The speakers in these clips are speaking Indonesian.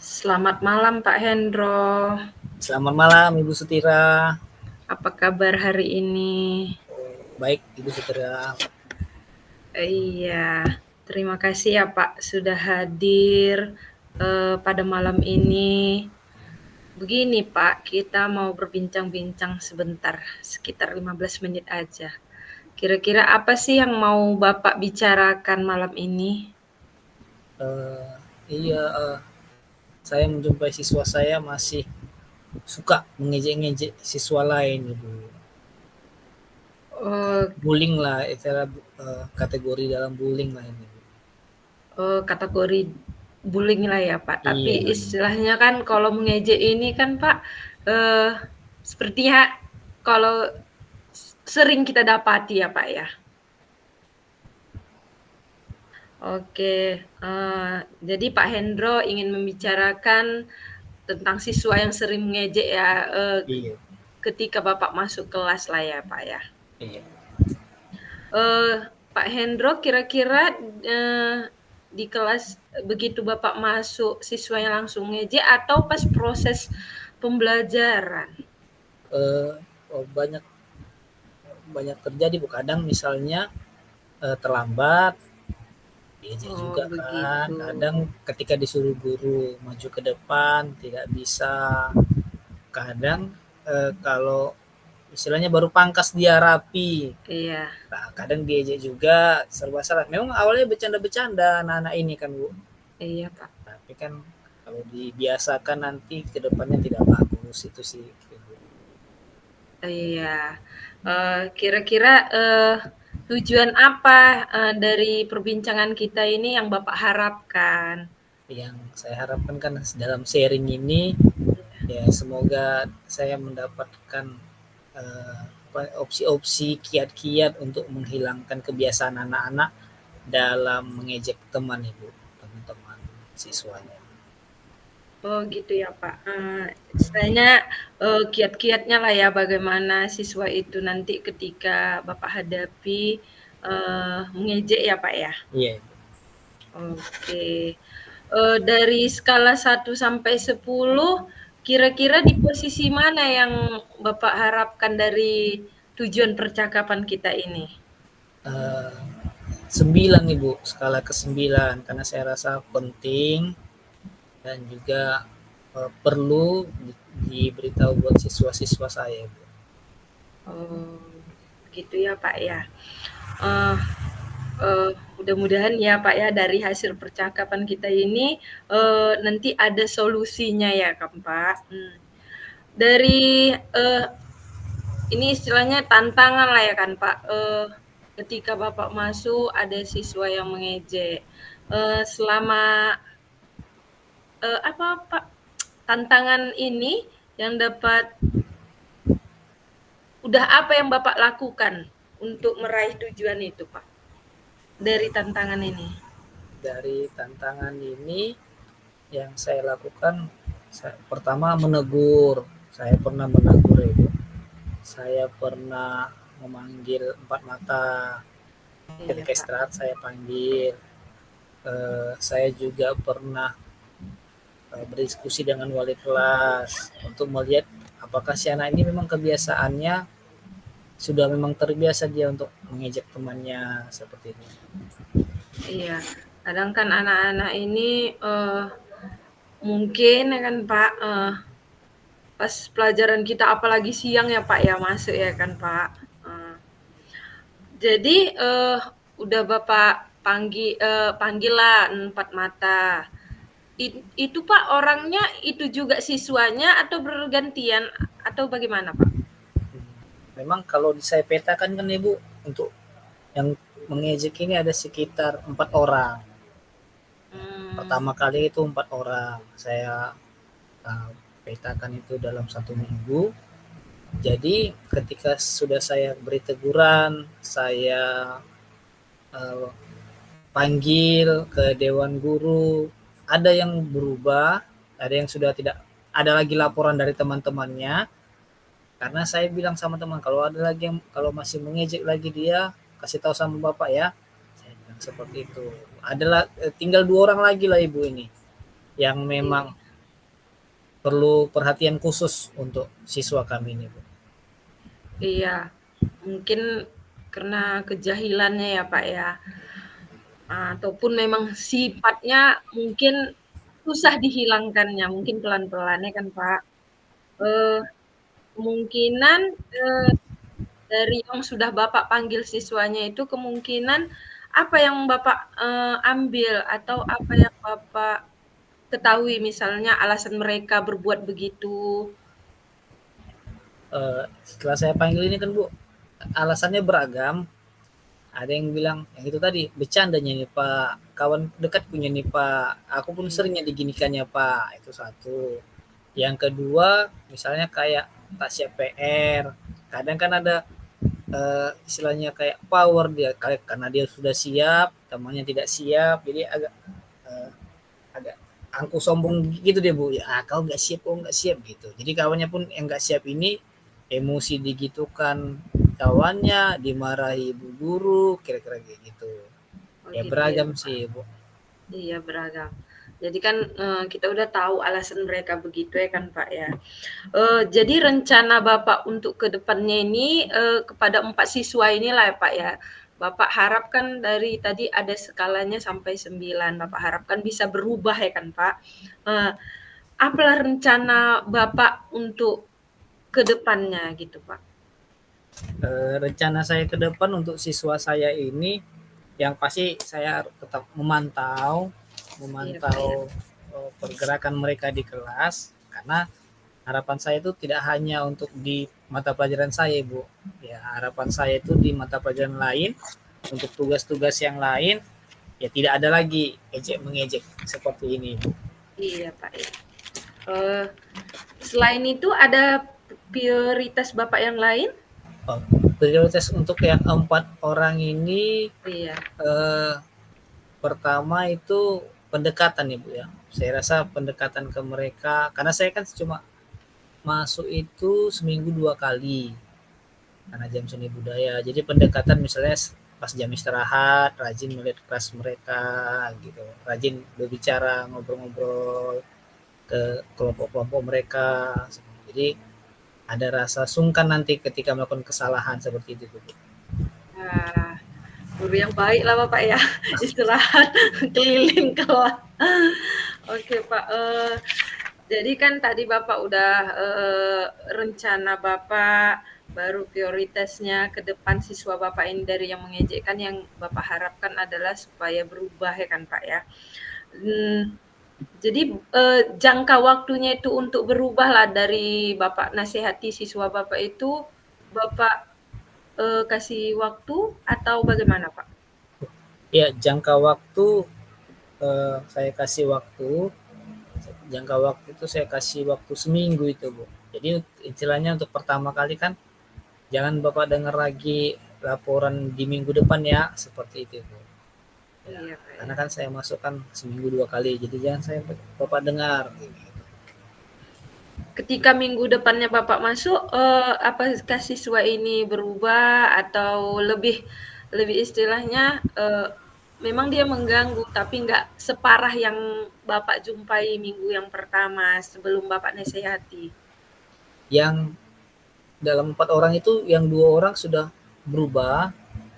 Selamat malam Pak Hendro. Selamat malam Ibu Sutira. Apa kabar hari ini? Baik Ibu Sutira. Iya, terima kasih ya Pak sudah hadir pada malam ini. Begini Pak, kita mau berbincang-bincang sebentar, sekitar 15 menit aja. Kira-kira apa sih yang mau Bapak bicarakan malam ini? Eh, iya, saya menjumpai siswa saya masih suka mengejek-ngejek siswa lain Ibu. Kayak Oh, bullying lah, istilah kategori dalam bullying lah ini. kategori bullying lah ya Pak. Tapi Iya, istilahnya kan kalau mengejek ini kan Pak, eh, sepertinya kalau sering kita dapati ya Pak ya. Oke, jadi Pak Hendro ingin membicarakan tentang siswa yang sering mengejek ya, iya, ketika Bapak masuk kelas lah ya Pak ya. iya. Eh, Pak Hendro kira-kira di kelas begitu Bapak masuk siswanya langsung ngejek atau pas proses pembelajaran? Eh, banyak banyak terjadi Bu. Kadang misalnya terlambat, diejek Oh juga kan. begitu. Kadang ketika disuruh guru maju ke depan tidak bisa. Kadang kalau istilahnya baru pangkas dia rapi. Iya, Nah, kadang diejek juga serba salah. Memang awalnya bercanda-bercanda anak-anak ini kan Bu. iya Pak. Tapi kan kalau dibiasakan nanti ke depannya tidak bagus itu sih. Iya. Kira-kira tujuan apa dari perbincangan kita ini yang Bapak harapkan? Yang saya harapkan kan dalam sharing ini ya semoga saya mendapatkan eh, opsi-opsi kiat-kiat untuk menghilangkan kebiasaan anak-anak dalam mengejek teman Ibu, teman-teman siswanya. Oh gitu ya Pak. Istilahnya kiat-kiatnya lah ya bagaimana siswa itu nanti ketika Bapak hadapi mengejek ya Pak ya. Iya, Ibu. Oke. Dari skala 1 sampai 10, kira-kira di posisi mana yang Bapak harapkan dari tujuan percakapan kita ini? Eh, 9 Ibu, skala ke-9 karena saya rasa penting dan juga perlu diberitahu buat siswa-siswa saya Ibu. Oh, gitu ya Pak ya. Eh, Mudah-mudahan ya Pak ya dari hasil percakapan kita ini nanti ada solusinya ya kan Pak. Dari ini istilahnya tantangan lah ya kan Pak. Ketika Bapak masuk ada siswa yang mengejek. Selama apa Pak tantangan ini yang dapat udah apa yang Bapak lakukan untuk meraih tujuan itu Pak? Dari tantangan ini. Dari tantangan ini yang saya lakukan, pertama menegur. Saya pernah menegur Ibu. Saya pernah memanggil empat mata. Iya Ketika Pak. istirahat saya panggil. Saya juga pernah berdiskusi dengan wali kelas untuk melihat apakah si anak ini memang kebiasaannya sudah memang terbiasa dia untuk mengejek temannya seperti itu. Iya. Kadang kan anak-anak ini mungkin ya kan Pak pas pelajaran kita apalagi siang ya Pak ya masuk ya kan Pak. Jadi udah Bapak panggil lah 4 mata. Itu Pak orangnya itu juga siswanya atau bergantian atau bagaimana Pak? Memang kalau saya petakan kan Ibu, untuk yang mengejek ini ada sekitar 4 orang. Hmm, Pertama kali itu 4 orang. Saya petakan itu dalam 1 minggu. Jadi ketika sudah saya beri teguran, saya uh, panggil ke dewan guru, ada yang berubah, ada yang sudah tidak, ada lagi laporan dari teman-temannya. Karena saya bilang sama teman, kalau ada lagi yang kalau masih mengejek lagi dia, kasih tahu sama bapak ya. Saya bilang seperti itu. Adalah tinggal 2 orang lagi lah Ibu ini yang memang iya. perlu perhatian khusus untuk siswa kami ini, Bu. Iya, mungkin karena kejahilannya ya, Pak, ya, ataupun memang sifatnya mungkin susah dihilangkannya, mungkin pelan-pelan ya kan, Pak? Eee, Kemungkinan, dari yang sudah Bapak panggil siswanya itu kemungkinan apa yang Bapak, ambil atau apa yang Bapak ketahui misalnya alasan mereka berbuat begitu? Setelah saya panggil ini kan, Bu, alasannya beragam. Ada yang bilang yang itu tadi bercandanya nih Pak, kawan dekat punya nih Pak, aku pun Iya, seringnya diginikannya Pak, itu satu. Yang kedua misalnya kayak tak siap PR, kadang kan ada istilahnya kayak power dia karena dia sudah siap, temannya tidak siap, jadi agak eh, agak angku sombong gitu deh Bu, ya kau nggak siap, kau nggak siap gitu. Jadi kawannya pun yang nggak siap ini emosi digitukan kawannya, dimarahi ibu guru, kira-kira kayak gitu. oh Ya gitu ya, beragam Pak. sih Bu. Iya, beragam. Jadi kan, kita udah tahu alasan mereka begitu ya kan, Pak, ya. Jadi rencana Bapak untuk ke depannya ini, kepada 4 siswa inilah ya, Pak, ya. Bapak harapkan dari tadi ada skalanya sampai 9, Bapak harapkan bisa berubah ya kan, Pak. Eee, Apalah rencana Bapak untuk ke depannya gitu, Pak? Rencana saya ke depan untuk siswa saya ini yang pasti saya tetap memantau Iya, Pak, memantau ya. pergerakan mereka di kelas, karena harapan saya itu tidak hanya untuk di mata pelajaran saya, Bu. Ya, harapan saya itu di mata pelajaran lain, untuk tugas-tugas yang lain, ya tidak ada lagi ejek-mengejek seperti ini, Bu. Iya, Pak, ya. Eee, Selain itu ada prioritas Bapak yang lain? Oh, prioritas untuk yang 4 orang ini, Iya, eh, pertama itu pendekatan ya Bu ya. Saya rasa pendekatan ke mereka, karena saya kan cuma masuk itu seminggu 2 kali, karena jam seni budaya. Jadi pendekatan misalnya pas jam istirahat, rajin melihat kelas mereka gitu, rajin berbicara, ngobrol-ngobrol ke kelompok-kelompok mereka. Jadi ada rasa sungkan nanti ketika melakukan kesalahan seperti itu, Bu. wah, guru yang baik lah Bapak ya, istirahat keliling kelas. Oke Pak, jadi kan tadi Bapak udah, rencana Bapak, baru prioritasnya ke depan siswa Bapak ini dari yang mengejekkan yang Bapak harapkan adalah supaya berubah ya kan Pak ya. Jadi, jangka waktunya itu untuk berubahlah dari Bapak nasihati siswa Bapak itu, Bapak, kasih waktu atau bagaimana Pak? Ya, jangka waktu, saya kasih waktu, jangka waktu itu saya kasih waktu seminggu itu Bu. Jadi istilahnya untuk pertama kali kan jangan Bapak dengar lagi laporan di minggu depan ya, seperti itu Bu. Ya, Iya Pak karena ya. kan saya masukkan seminggu 2 kali, jadi jangan saya Bapak dengar. Ketika minggu depannya Bapak masuk, apakah siswa ini berubah atau lebih lebih istilahnya, memang dia mengganggu tapi nggak separah yang Bapak jumpai minggu yang pertama sebelum Bapak nasihati? Yang dalam 4 orang itu, yang 2 orang sudah berubah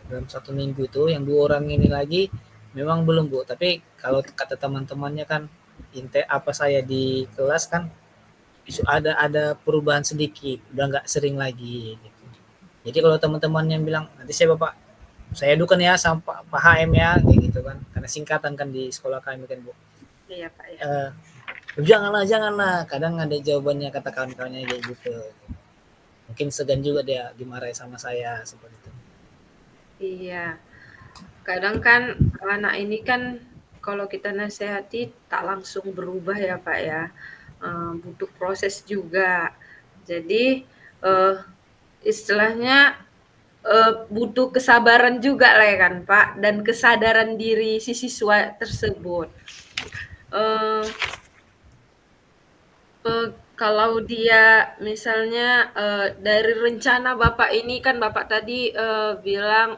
dalam 1 minggu itu, yang 2 orang ini lagi memang belum Bu. Tapi kalau kata teman-temannya kan, apa saya di kelas kan ada perubahan sedikit, udah nggak sering lagi gitu. Jadi kalau teman-teman yang bilang nanti saya adukan ya sama Pak HM ya kayak gitu kan, karena singkatan kan di sekolah kami kan Bu. Iya Pak ya. Eh, janganlah janganlah, kadang ada jawabannya kata kawan-kawannya kayak gitu. Mungkin segan juga dia dimarahi sama saya seperti itu. Iya. Kadang kan anak ini kan kalau kita nasihati tak langsung berubah ya Pak ya, butuh proses juga. Jadi, eee, istilahnya, butuh kesabaran juga lah ya kan Pak, dan kesadaran diri si siswa tersebut. Eee Kalau dia misalnya, dari rencana Bapak ini kan Bapak tadi, bilang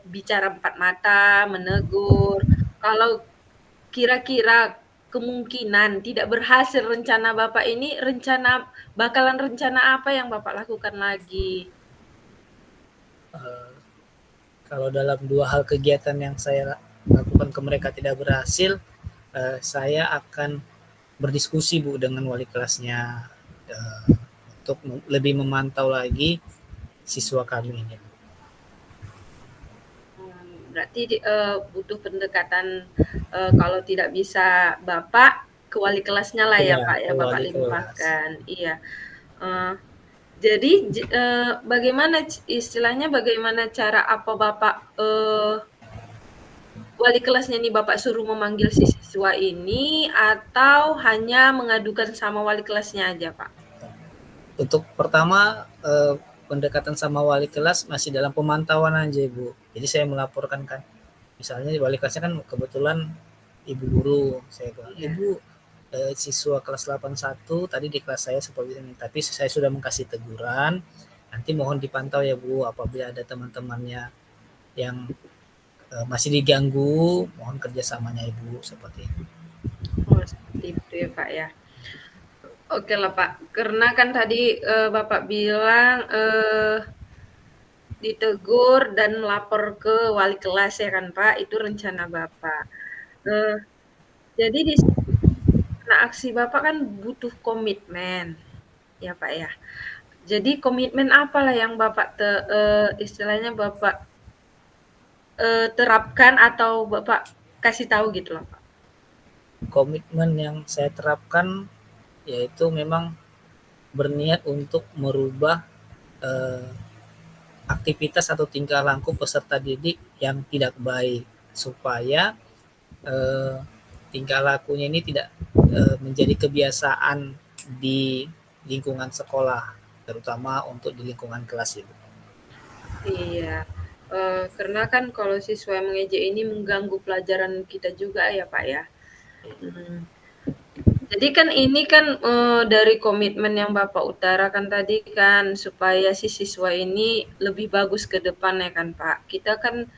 bicara empat mata, menegur. Kalau kira-kira kemungkinan tidak berhasil rencana Bapak ini, bakalan rencana apa yang Bapak lakukan lagi? Uh, Kalau dalam 2 hal kegiatan yang saya lakukan ke mereka tidak berhasil, saya akan berdiskusi Bu dengan wali kelasnya, untuk lebih memantau lagi siswa kami ini. Berarti butuh pendekatan, kalau tidak bisa Bapak, ke wali kelasnya lah ya Iya, Pak ke ya, Bapak wali kelas. limpahkan. Iya. Eee, jadi bagaimana istilahnya bagaimana cara apa Bapak, wali kelasnya nih Bapak suruh memanggil si siswa ini atau hanya mengadukan sama wali kelasnya aja, Pak? Untuk pertama, pendekatan sama wali kelas masih dalam pemantauan aja Ibu. Jadi saya melaporkan kan, misalnya wali kelasnya kan kebetulan ibu guru, saya bilang, Iya. "Ibu, siswa kelas 81 tadi di kelas saya seperti ini, tapi saya sudah mengkasih teguran, nanti mohon dipantau ya Bu, apabila ada teman-temannya yang masih diganggu, mohon kerjasamanya Ibu," seperti itu. Oh, seperti itu ya, Pak, ya. Oke lah, Pak. Karena kan tadi, Bapak bilang, ditegur dan melapor ke wali kelas ya kan, Pak, itu rencana Bapak. Eee, jadi di sini karena aksi Bapak kan butuh komitmen, ya, Pak, ya. Jadi komitmen apalah yang Bapak istilahnya Bapak, terapkan atau Bapak kasih tahu gitu loh, Pak? Komitmen yang saya terapkan yaitu memang berniat untuk merubah eh, aktivitas atau tingkah laku peserta didik yang tidak baik supaya eh, tingkah lakunya ini tidak menjadi kebiasaan di lingkungan sekolah, terutama untuk di lingkungan kelas itu. Iya, karena kan kalau siswa yang mengejek ini mengganggu pelajaran kita juga ya, Pak, ya. Mhm. Jadi kan ini kan, dari komitmen yang Bapak utarakan tadi kan supaya si siswa ini lebih bagus ke depan ya kan, Pak. Kita kan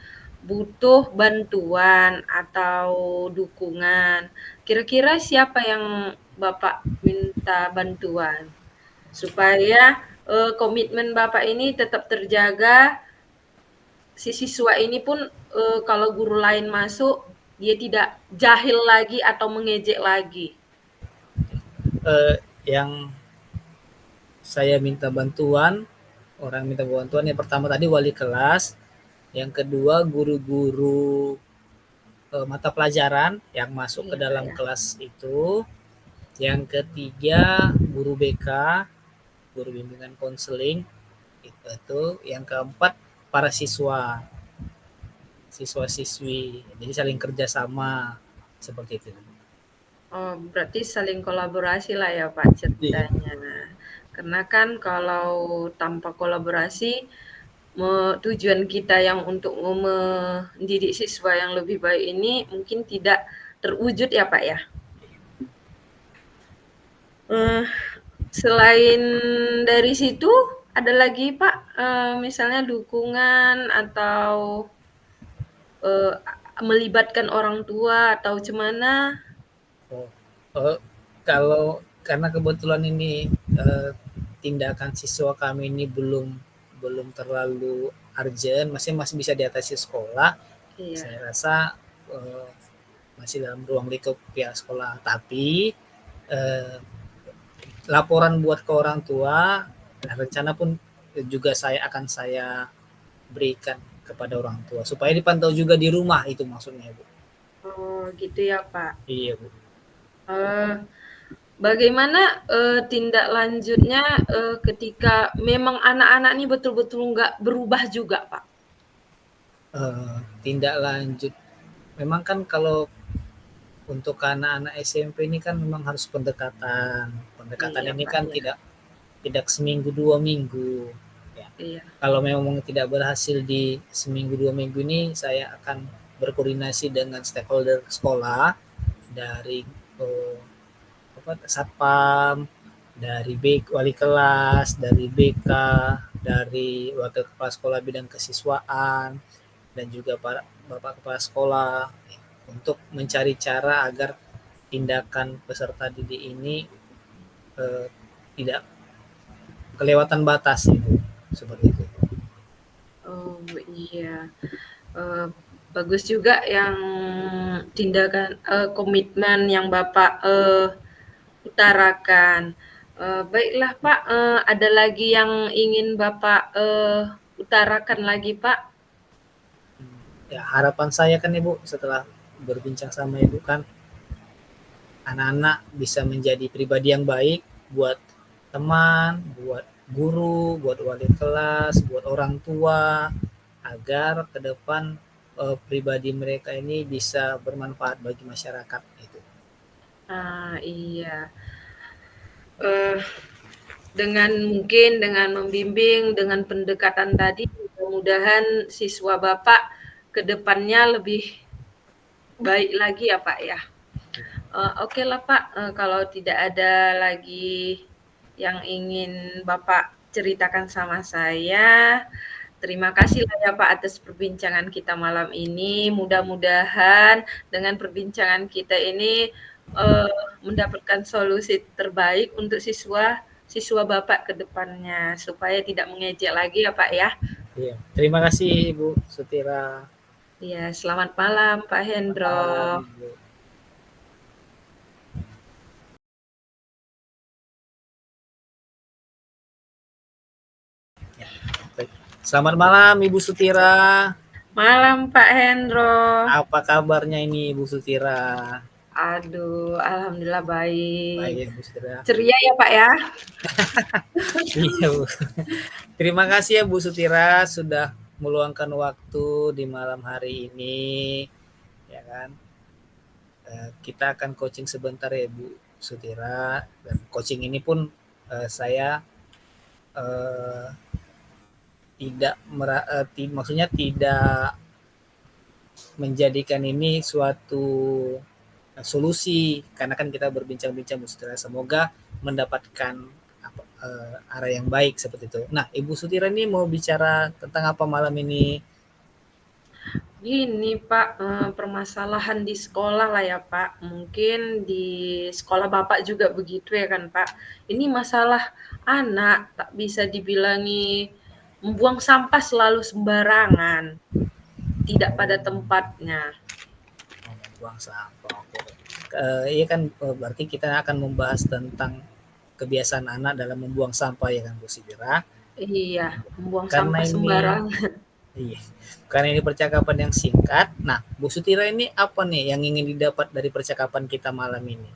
butuh bantuan atau dukungan. Kira-kira siapa yang Bapak minta bantuan? Supaya, komitmen Bapak ini tetap terjaga, si siswa ini pun, kalau guru lain masuk, dia tidak jahil lagi atau mengejek lagi. Yang saya minta bantuan, orang minta bantuan yang pertama tadi wali kelas, yang kedua guru-guru mata pelajaran yang masuk ke Iya, Pak, dalam ya. kelas itu, yang ketiga guru BK, guru bimbingan konseling itu, yang keempat para siswa-siswi, jadi saling kerjasama seperti itu. Oh, berarti saling kolaborasi lah ya, Pak, Iya. ceritanya. Karena kan kalau tanpa kolaborasi, tujuan kita yang untuk mendidik siswa yang lebih baik ini mungkin tidak terwujud ya, Pak, ya. Eh, Selain dari situ, ada lagi Pak, misalnya dukungan atau eh, melibatkan orang tua atau gimana? Oh, oh, kalau karena kebetulan ini tindakan siswa kami ini belum belum terlalu urgent, masih masih bisa diatasi sekolah. Iya. Saya rasa eh, masih dalam ruang lingkup pihak sekolah. Tapi eh, laporan buat ke orang tua, rencana pun juga saya berikan kepada orang tua supaya dipantau juga di rumah itu maksudnya Bu. Oh, gitu ya Pak. Iya Bu. Eh, Bagaimana tindak lanjutnya ketika memang anak-anak ini betul-betul nggak berubah juga Pak? Tindak lanjut. Memang kan kalau untuk anak-anak SMP ini kan memang harus pendekatan. Pendekatan Iya ini Pak, kan ya. tidak tidak seminggu 2 minggu. Ya. Iya. Kalau memang tidak berhasil di seminggu 2 minggu ini, saya akan berkoordinasi dengan stakeholder sekolah dari eh, satpam, dari wali kelas, dari BK, dari wakil kepala sekolah bidang kesiswaan, dan juga para bapak kepala sekolah untuk mencari cara agar tindakan peserta didik ini tidak kelewatan batas itu, seperti itu. Oh, iya. Eee, Bagus juga yang tindakan komitmen yang Bapak, utarakan. Baiklah Pak, ada lagi yang ingin Bapak, utarakan lagi Pak? Ya, harapan saya kan Ibu setelah berbincang sama Ibu kan anak-anak bisa menjadi pribadi yang baik buat teman, buat guru, buat wali kelas, buat orang tua, agar ke depan pribadi mereka ini bisa bermanfaat bagi masyarakat itu. Ah, iya. Eee, dengan membimbing, dengan pendekatan tadi, mudah-mudahan siswa Bapak ke depannya lebih baik lagi ya, Pak, ya. Okelah Pak, kalau tidak ada lagi yang ingin Bapak ceritakan sama saya, terima kasih lah ya Pak atas perbincangan kita malam ini. Mudah-mudahan dengan perbincangan kita ini mendapatkan solusi terbaik untuk siswa Bapak ke depannya supaya tidak mengejek lagi ya Pak ya. Iya. Terima kasih Ibu Sutira. Ya, selamat malam Pak Selamat Hendro. malam Ibu. Ya, baik. Selamat malam Ibu Sutira. Malam Pak Hendro. Apa kabarnya ini Ibu Sutira? Aduh, alhamdulillah baik. Baik Ibu Sutira. Ceria ya Pak ya. Iya Bu. Terima kasih ya Bu Sutira sudah meluangkan waktu di malam hari ini, ya kan. Kita akan coaching sebentar ya Bu Sutira. Dan coaching ini pun saya eh, tidak maksudnya tidak menjadikan ini suatu solusi karena kan kita berbincang-bincang Bu Sutira. Semoga mendapatkan arah yang baik seperti itu. Nah, Ibu Sutira ini mau bicara tentang apa malam ini? Gini Pak, permasalahan di sekolah lah ya Pak, mungkin di sekolah Bapak juga begitu ya kan Pak. Ini masalah anak tak bisa dibilangi membuang sampah selalu sembarangan, tidak pada tempatnya. Buang sampah. Oke. Iya kan berarti kita akan membahas tentang kebiasaan anak dalam membuang sampah ya kan Bu Sutira. Iya, membuang Karena sampah ini sembarangan. iya. Karena ini percakapan yang singkat. Nah, Bu Sutira ini apa nih yang ingin didapat dari percakapan kita malam ini?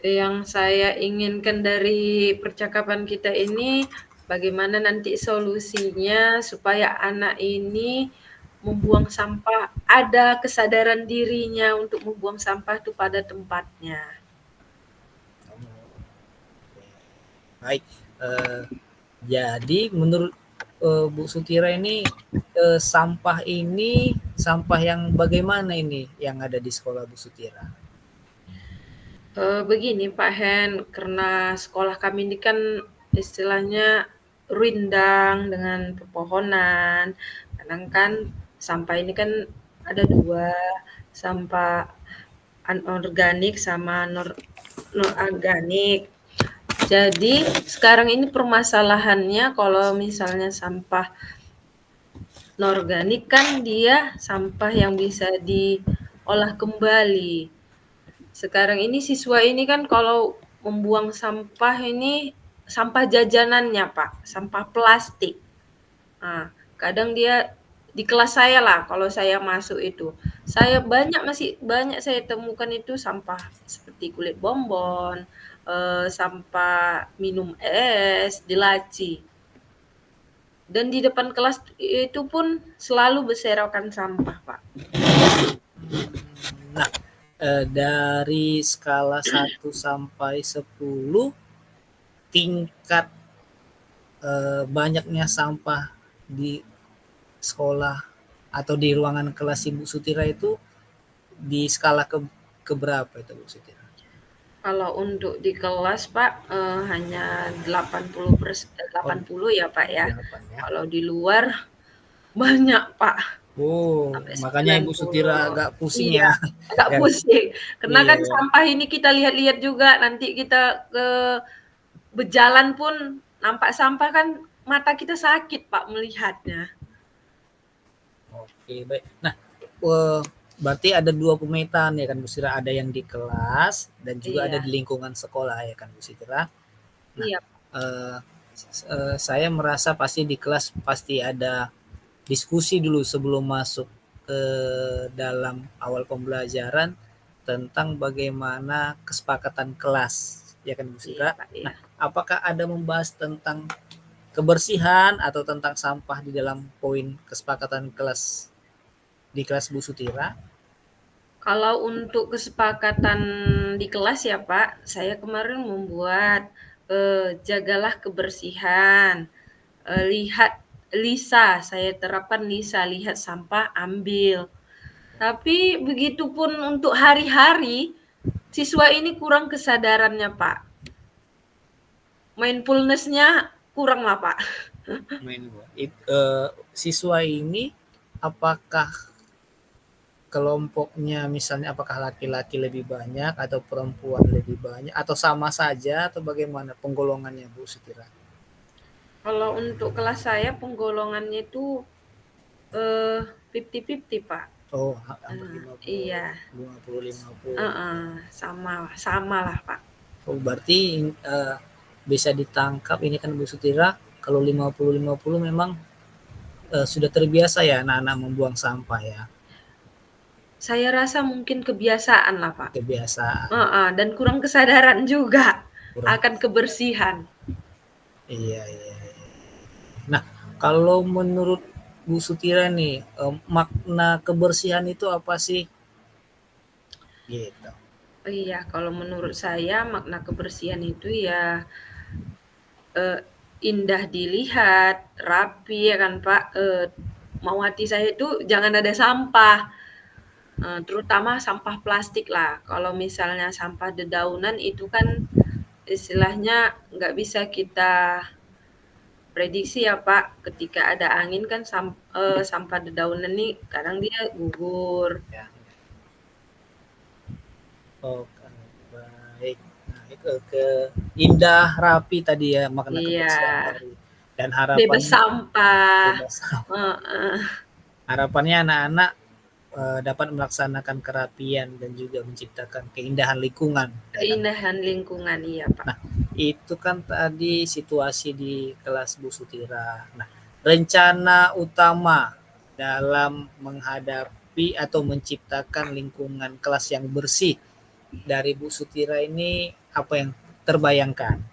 Yang saya inginkan dari percakapan kita ini, bagaimana nanti solusinya supaya anak ini membuang sampah, ada kesadaran dirinya untuk membuang sampah itu pada tempatnya. Baik. Jadi menurut Bu Sutira ini sampah ini sampah yang bagaimana ini yang ada di sekolah Bu Sutira? Begini Pak Hen, karena sekolah kami ini kan istilahnya rindang dengan pepohonan, kadang kan sampah ini kan ada 2, sampah anorganik sama non-organik. Jadi sekarang ini permasalahannya kalau misalnya sampah non-organik kan dia sampah yang bisa diolah kembali. Sekarang ini siswa ini kan kalau membuang sampah ini sampah jajanannya Pak, sampah plastik. Nah, kadang dia di kelas saya lah kalau saya masuk itu, masih banyak saya temukan itu sampah seperti kulit bonbon, sampah minum es di laci. Dan di depan kelas itu pun selalu berserakan sampah, Pak. Nah, dari skala 1 sampai 10 tingkat banyaknya sampah di sekolah atau di ruangan kelas Ibu Sutira itu di skala ke berapa itu Bu Sutira? Kalau untuk di kelas, Pak, hanya 80 Oh, 80 ya, Pak, ya. 8 ya. Kalau di luar banyak, Pak. Oh, sampai makanya sembilan Ibu Sutira puluh. agak pusing Iya, ya? agak Kan? pusing. Karena Iya, kan sampah ini kita lihat-lihat juga, nanti kita berjalan pun nampak sampah kan mata kita sakit, Pak, melihatnya. oke baik. Nah, berarti ada 2 pemetaan ya kan Bu Sira, ada yang di kelas dan juga ada Iya, di lingkungan sekolah ya kan Bu Sira. Nah, iya, eee saya merasa pasti di kelas pasti ada diskusi dulu sebelum masuk ke dalam awal pembelajaran tentang bagaimana kesepakatan kelas, ya kan Bu iya, Sira. Pak, Nah, iya. apakah ada membahas tentang kebersihan atau tentang sampah di dalam poin kesepakatan kelas di kelas Bu Sutira? Kalau untuk kesepakatan di kelas ya Pak, saya kemarin membuat jagalah kebersihan, lihat Lisa, saya terapkan Lisa, lihat sampah ambil. Tapi begitupun untuk hari-hari, siswa ini kurang kesadarannya Pak. Mindfulness-nya kurang lah Pak. Main siswa ini apakah kelompoknya misalnya apakah laki-laki lebih banyak atau perempuan lebih banyak atau sama saja atau bagaimana penggolongannya Bu Sutira? Kalau untuk kelas saya penggolongannya itu 50-50 Pak. Oh, hampir Iya, 50 50. sama lah Pak. Oh, berarti bisa ditangkap ini kan Bu Sutira kalau 50 50 memang sudah terbiasa ya anak-anak membuang sampah ya. Saya rasa mungkin kebiasaan lah Pak. Kebiasaan. Dan kurang kesadaran juga Kurang. akan kebersihan. Iya, iya, iya. Nah, kalau menurut Bu Sutira nih, makna kebersihan itu apa sih? Gitu. Iya, kalau menurut saya makna kebersihan itu ya indah dilihat, rapi ya kan Pak. Mau hati saya itu jangan ada sampah, terutama sampah plastik lah. Kalau misalnya sampah dedaunan itu kan istilahnya nggak bisa kita prediksi ya Pak, ketika ada angin kan sampah dedaunan nih kadang dia gugur. Ya. Oh, baik. Nah, itu ke indah, rapi tadi ya makna Iya, kebersihan tadi. Dan bebas harapannya sampah, bebas. heeh, Harapannya anak-anak dapat melaksanakan kerapian dan juga menciptakan keindahan lingkungan, ya kan? keindahan lingkungan, iya Pak. Nah, itu kan tadi situasi di kelas Bu Sutira. Nah, rencana utama dalam menghadapi atau menciptakan lingkungan kelas yang bersih dari Bu Sutira ini apa yang terbayangkan?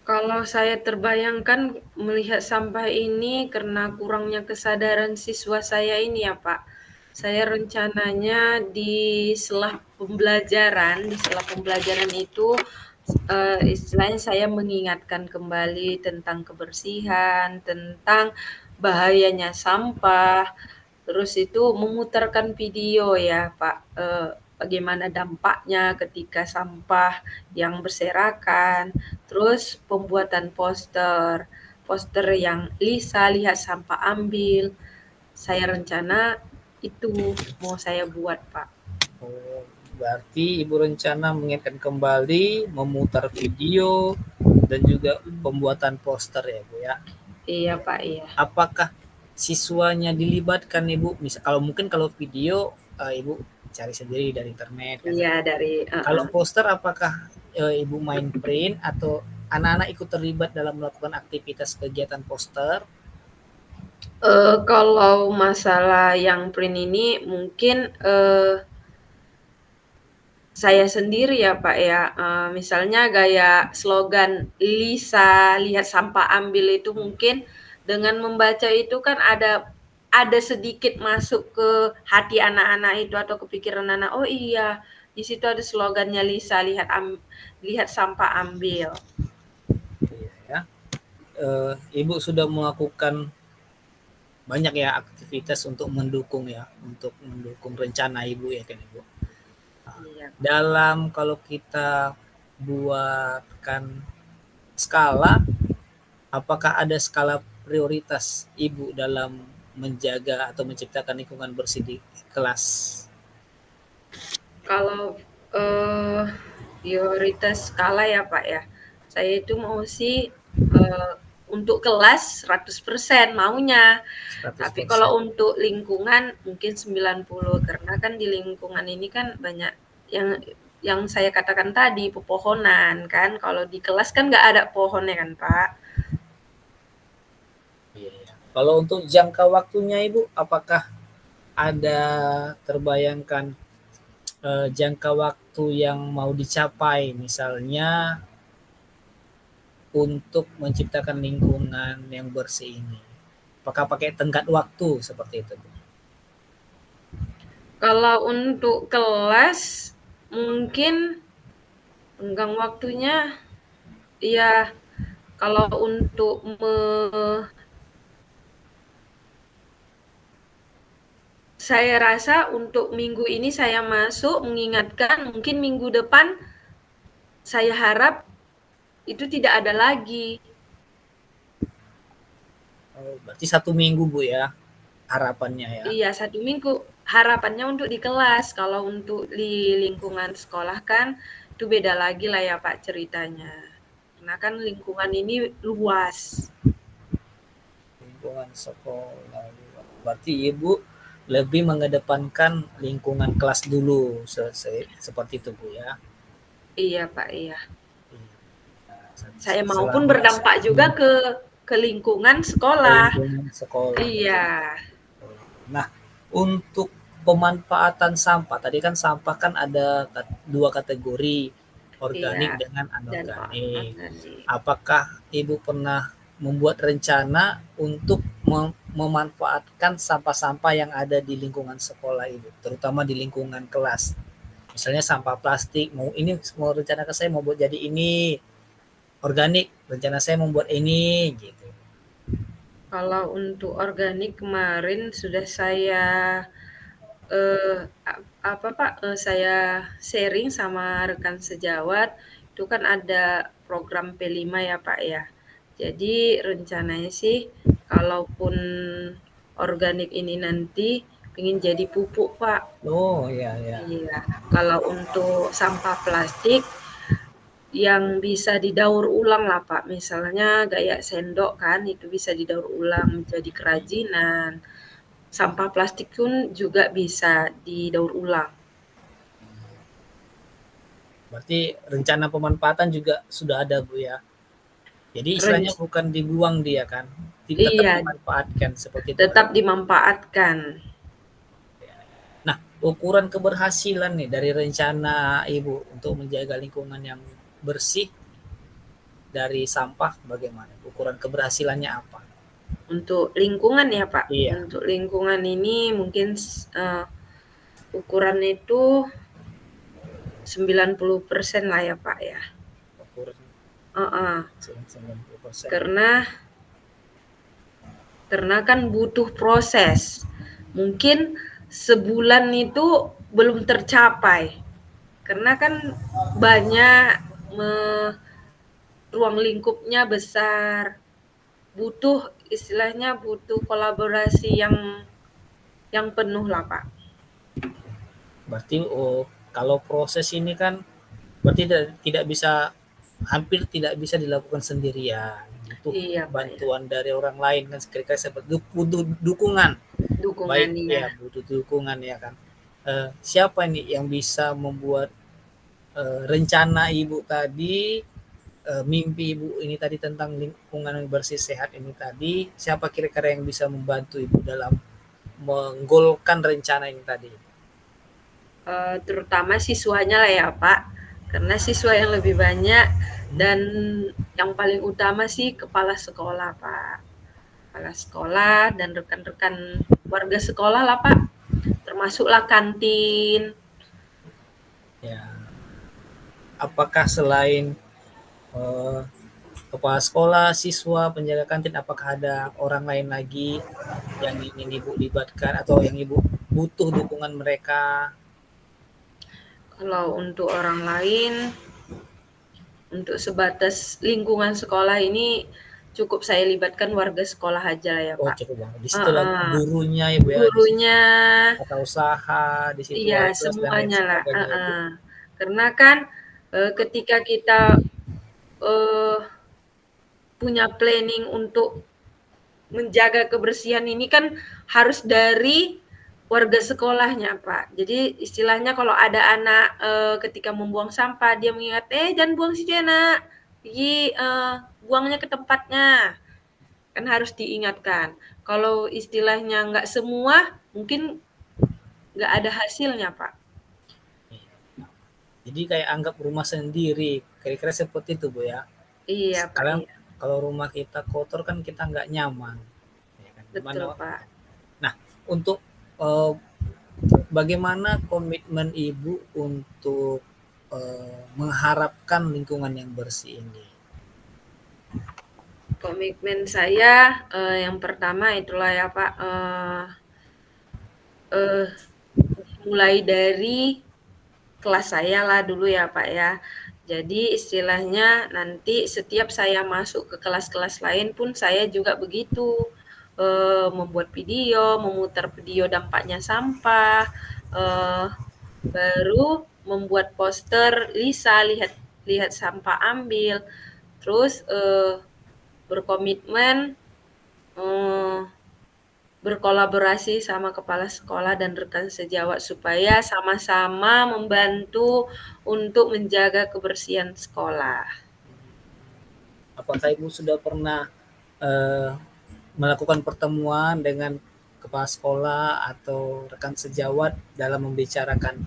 Kalau saya terbayangkan melihat sampah ini karena kurangnya kesadaran siswa saya ini ya Pak, saya rencananya di sela pembelajaran itu, istilahnya saya mengingatkan kembali tentang kebersihan, tentang bahayanya sampah, terus itu memutarkan video ya Pak, bagaimana dampaknya ketika sampah yang berserakan, terus pembuatan poster, poster yang Lisa lihat sampah ambil, saya rencana itu mau saya buat Pak. Oh, berarti Ibu rencana mengingatkan kembali, memutar video, dan juga pembuatan poster ya Bu ya. Iya Pak, iya. Apakah siswanya dilibatkan Ibu? Misal kalau mungkin kalau video Ibu cari sendiri dari internet kan. Iya dari Kalau heeh. poster apakah Ibu main print atau anak-anak ikut terlibat dalam melakukan aktivitas kegiatan poster? Kalau masalah yang print ini mungkin, saya sendiri ya, Pak, ya, misalnya gaya slogan Lisa, lihat sampah ambil itu mungkin dengan membaca itu kan ada sedikit masuk ke hati anak-anak itu atau kepikiran anak, "Oh iya, di situ ada slogannya Lisa, lihat sampah ambil." Iya ya. Ibu sudah melakukan banyak ya aktivitas untuk mendukung rencana Ibu ya kan Ibu. Iya. Dalam kalau kita buatkan skala, apakah ada skala prioritas Ibu dalam menjaga atau menciptakan lingkungan bersih di kelas? Kalau, prioritas skala ya, Pak, ya. Saya itu mau sih, untuk kelas 100% maunya, tapi kalau 100%. untuk lingkungan mungkin 90 karena kan di lingkungan ini kan banyak yang saya katakan tadi, pepohonan kan, kalau di kelas kan nggak ada pohonnya kan, Pak. Iya, iya. Kalau untuk jangka waktunya Ibu, apakah ada terbayangkan jangka waktu yang mau dicapai, misalnya untuk menciptakan lingkungan yang bersih ini? Apakah pakai tenggat waktu seperti itu? Kalau untuk kelas mungkin tenggang waktunya ya kalau untuk saya rasa untuk minggu ini saya masuk mengingatkan mungkin minggu depan saya harap itu tidak ada lagi. Oh, berarti 1 minggu Bu ya harapannya ya. Iya, 1 minggu. Harapannya untuk di kelas. Kalau untuk di lingkungan sekolah kan itu beda lagi lah ya Pak ceritanya. Karena kan lingkungan ini luas. Lingkungan sekolah. Berarti Ibu lebih mengedepankan lingkungan kelas dulu, seperti itu Bu ya. Iya Pak, iya. Saya maupun Selama berdampak juga ke lingkungan sekolah. lingkungan sekolah. Iya, Nah, untuk pemanfaatan sampah, tadi kan sampah kan ada 2 kategori, organik iya. dengan Dan anorganik. organik. Apakah Ibu pernah membuat rencana untuk memanfaatkan sampah-sampah yang ada di lingkungan sekolah Ibu, terutama di lingkungan kelas? Misalnya sampah plastik, mau rencana ke saya mau buat jadi ini, organik, rencana saya membuat ini, gitu. Kalau untuk organik kemarin sudah saya eh, apa Pak, saya sharing sama rekan sejawat, itu kan ada program P5 ya Pak ya. Jadi rencananya sih kalaupun organik ini nanti ingin jadi pupuk Pak. Oh, ya, ya. Iya, kalau untuk sampah plastik yang bisa didaur ulang lah Pak, misalnya gaya sendok kan itu bisa didaur ulang menjadi kerajinan. Sampah plastik pun juga bisa didaur ulang. Berarti rencana pemanfaatan juga sudah ada Bu ya. Jadi istilahnya Renc bukan dibuang dia kan, tetap iya, dimanfaatkan seperti itu kan. tetap dimanfaatkan. Nah, ukuran keberhasilan nih dari rencana Ibu untuk menjaga lingkungan yang bersih dari sampah bagaimana? Ukuran keberhasilannya apa? Untuk lingkungan ya Pak, Iya, untuk lingkungan ini mungkin ukurannya itu 90% lah ya Pak ya. ukuran Heeh. 90%. Karena kan butuh proses. Mungkin sebulan itu belum tercapai. Karena kan banyak me ruang lingkupnya besar. Butuh istilahnya butuh kolaborasi yang penuh lah, Pak. Berarti kalau proses ini kan berarti tidak bisa, hampir tidak bisa dilakukan sendirian. Butuh Iya, Pak ya. bantuan dari orang lain kan, kira-kira seperti butuh dukungan. Baik Dukungannya. ya, butuh dukungan ya kan. Siapa nih yang bisa membuat rencana Ibu tadi, mimpi Ibu ini tadi tentang lingkungan yang bersih sehat ini tadi, siapa kira-kira yang bisa membantu Ibu dalam menggolkan rencana ini tadi? Terutama siswanya lah ya, Pak. Karena siswa yang lebih banyak dan yang paling utama sih kepala sekolah, Pak. Kepala sekolah dan rekan-rekan warga sekolah lah, Pak. Termasuklah kantin. Ya, apakah selain eh, kepala sekolah, siswa, penjaga kantin, apakah ada orang lain lagi yang ingin Ibu libatkan atau yang Ibu butuh dukungan mereka? Kalau untuk orang lain, untuk sebatas lingkungan sekolah ini cukup saya libatkan warga sekolah aja lah ya, Oh, Pak. cukup banget. Di situ lagi Heeh. gurunya ya, Bu, ya, di situ Gurunya tata usaha, di situ iya, wali kelas dan lain semuanya lah, sebagainya ya, Bu. heeh. Karena kan, ketika kita, eee, punya planning untuk menjaga kebersihan ini kan harus dari warga sekolahnya, Pak. Jadi istilahnya kalau ada anak, ketika membuang sampah dia mengingat, "Eh, jangan buang situ ya, Nak. Pergi, buangnya ke tempatnya." Kan harus diingatkan. Kalau istilahnya nggak semua, mungkin nggak ada hasilnya, Pak. Iya. Jadi kayak anggap rumah sendiri, kira-kira seperti itu, Bu, ya. Iya, Pak, Sekarang iya. kalau rumah kita kotor kan kita nggak nyaman, ya kan. Gimana Betul, Pak. nah, untuk, bagaimana komitmen Ibu untuk, mengharapkan lingkungan yang bersih ini? Komitmen saya, yang pertama itulah ya, Pak, eee, mulai dari kelas saya lah dulu ya, Pak, ya. Jadi istilahnya nanti setiap saya masuk ke kelas-kelas lain pun saya juga begitu, membuat video, memutar video dampaknya sampah, eee, baru membuat poster, "Lisa, lihat lihat sampah ambil." Terus, berkomitmen, eee berkolaborasi sama kepala sekolah dan rekan sejawat supaya sama-sama membantu untuk menjaga kebersihan sekolah. Apakah Ibu sudah pernah, eee, melakukan pertemuan dengan kepala sekolah atau rekan sejawat dalam membicarakan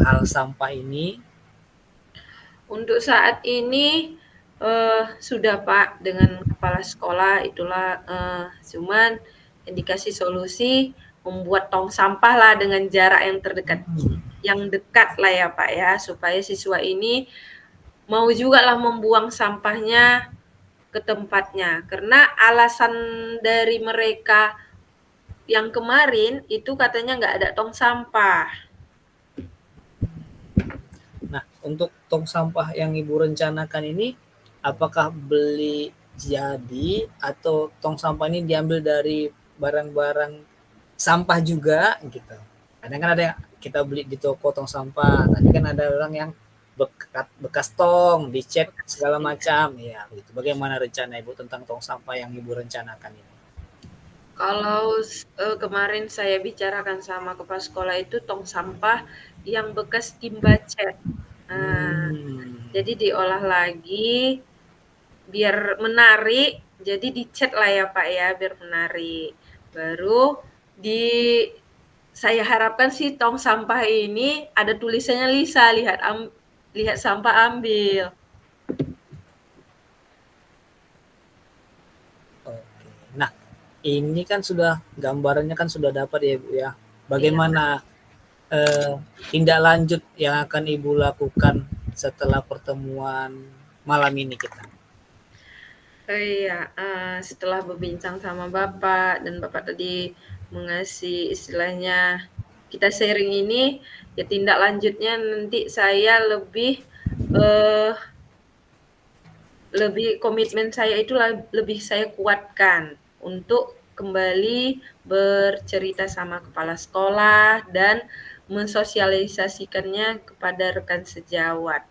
hal sampah ini? Untuk saat ini, sudah Pak, dengan kepala sekolah itulah, cuman yang dikasih solusi membuat tong sampah lah dengan jarak yang dekat lah ya Pak ya, supaya siswa ini mau jugalah membuang sampahnya ke tempatnya. Karena alasan dari mereka yang kemarin itu katanya nggak ada tong sampah. Nah, untuk tong sampah yang Ibu rencanakan ini, apakah beli jadi atau tong sampah ini diambil dari barang-barang sampah juga gitu? Kadang kan ada yang kita beli di toko tong sampah, tapi kan ada orang yang bekas tong, dicat Bekas, segala iya. macam, ya begitu. Bagaimana rencana Ibu tentang tong sampah yang Ibu rencanakan ini? Kalau kemarin saya bicarakan sama kepala sekolah itu tong sampah yang bekas timba cat. Nah, Hmm, jadi diolah lagi biar menarik, jadi dicat lah ya Pak ya, biar menarik. Baru di saya harapkan sih tong sampah ini ada tulisannya Lisa, lihat sampah ambil. oke. Nah, ini kan sudah gambarannya kan sudah dapat ya Bu ya. Iya, Pak. Bagaimana tindak lanjut yang akan Ibu lakukan setelah pertemuan malam ini kita? Iya, setelah berbincang sama Bapak dan Bapak tadi mengasih istilahnya kita sharing ini, ya tindak lanjutnya nanti saya eee, komitmen saya itu lebih saya kuatkan untuk kembali bercerita sama kepala sekolah dan mensosialisasikannya kepada rekan sejawat.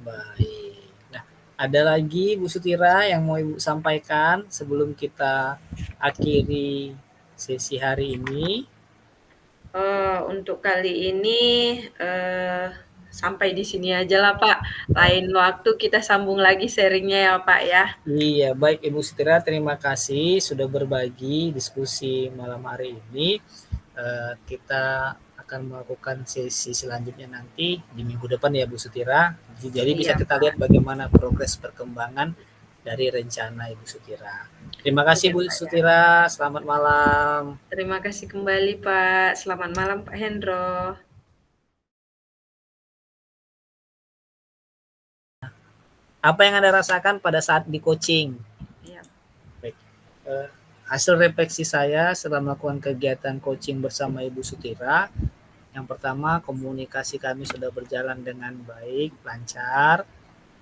Baik. Nah, ada lagi Bu Sutira yang mau Ibu sampaikan sebelum kita akhiri sesi hari ini? Untuk kali ini, sampai di sini aja lah Pak. Lain waktu kita sambung lagi sharing-nya ya Pak ya. Iya, baik Ibu Sutira, terima kasih sudah berbagi diskusi malam hari ini. Kita akan melakukan sesi selanjutnya nanti di minggu depan ya Bu Sutira. Jadi bisa Iya kita lihat Pak, bagaimana progres perkembangan dari rencana Ibu Sutira. Terima kasih iya Bu Pak ya. Sutira, selamat malam. Terima kasih kembali Pak. Selamat malam Pak Hendro. Apa yang Anda rasakan pada saat di coaching? Iya. Baik. Hasil refleksi saya setelah melakukan kegiatan coaching bersama Ibu Sutira, yang pertama komunikasi kami sudah berjalan dengan baik, lancar.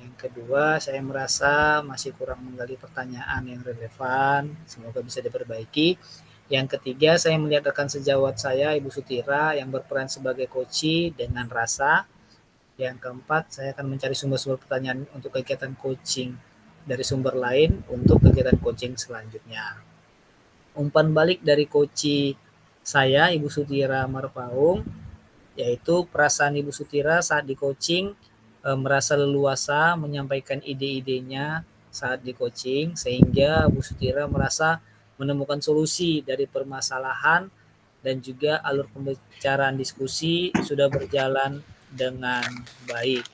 Yang kedua, saya merasa masih kurang menggali pertanyaan yang relevan, semoga bisa diperbaiki. Yang ketiga, saya melihat rekan sejawat saya, Ibu Sutira, yang berperan sebagai coachee dengan rasa. Yang keempat, saya akan mencari sumber-sumber pertanyaan untuk kegiatan coaching dari sumber lain untuk kegiatan coaching selanjutnya. Umpan balik dari coachee saya, Ibu Sutira Marpaung, yaitu perasaan Ibu Sutira saat di coaching merasa leluasa menyampaikan ide-idenya saat di coaching, sehingga Bu Sutira merasa menemukan solusi dari permasalahan dan juga alur pembicaraan diskusi sudah berjalan dengan baik.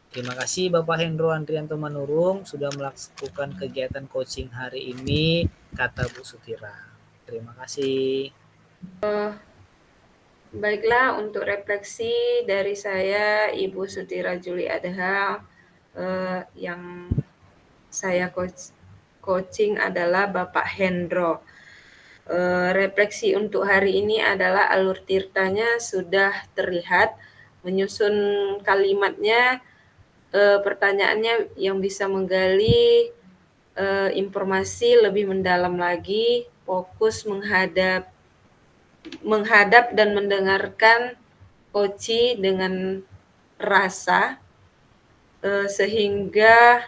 Terima kasih Bapak Hendro Andrianto Manurung sudah melakukan kegiatan coaching hari ini, kata Bu Sutira. Terima kasih. Baiklah, untuk refleksi dari saya, Ibu Sutira Juli Adha, yang saya coaching adalah Bapak Hendro. Refleksi untuk hari ini adalah alur tirtanya sudah terlihat, menyusun kalimatnya, pertanyaannya yang bisa menggali informasi lebih mendalam lagi, fokus menghadap dan mendengarkan coachee dengan rasa, sehingga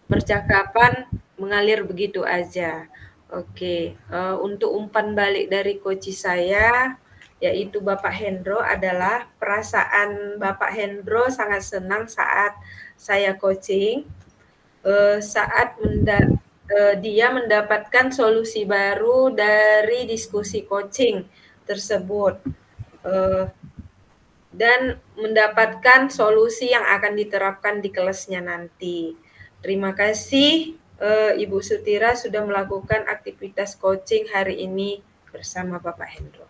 percakapan mengalir begitu aja. Oke, untuk umpan balik dari coachee saya, yaitu Bapak Hendro, adalah perasaan Bapak Hendro sangat senang saat saya coaching, saat dia mendapatkan solusi baru dari diskusi coaching tersebut, dan mendapatkan solusi yang akan diterapkan di kelasnya nanti. Terima kasih Ibu Sutira sudah melakukan aktivitas coaching hari ini bersama Bapak Hendro.